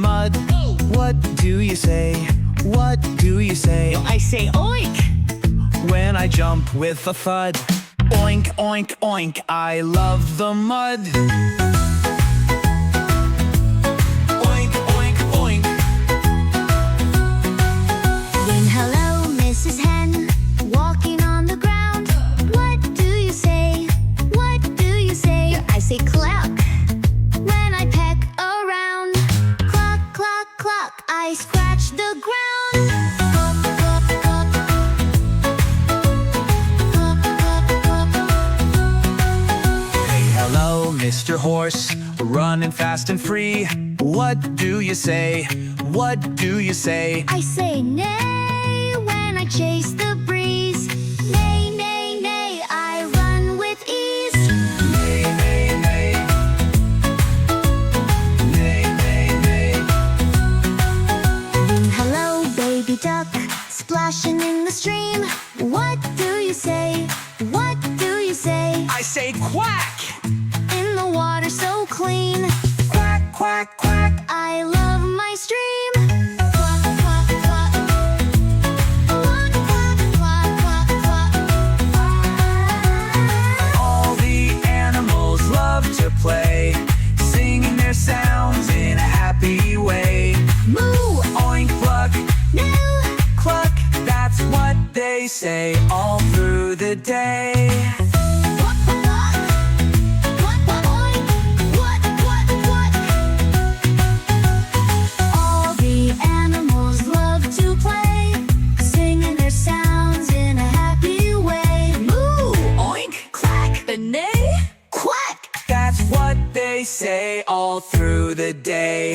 mud. What do you say? What do you say? I say oink. When I jump with a thud. Oink, oink, oink, I love the mud. Oink, oink, oink. Then hello, Mrs. Hen, walking on the ground. What do you say? What do you say? I say cluck. When I peck around. Cluck, cluck, cluck, I scratch the ground. Hello, Mr. Horse, running fast and free. What do you say? What do you say? I say neigh when I chase the breeze. Neigh, neigh, neigh, I run with ease. Neigh, neigh, neigh. Neigh, neigh, neigh. Hello, baby duck, splashing in the stream. What do you say? What do you say? I say quack. In the water so clean. Quack, quack, quack. I love my stream. Quack, quack, quack. Quack, quack, quack, quack, quack. All the animals love to play, singing their sounds in a happy way. Moo, Oink, pluck, no. cluck, that's what they say all through the day. Quack, quack, quack. Quack, quack, oink. Quack, quack, quack. All the animals love to play, singing their sounds in a happy way. Moo, Oink, clack, The neigh. quack. that's what they say all through the day.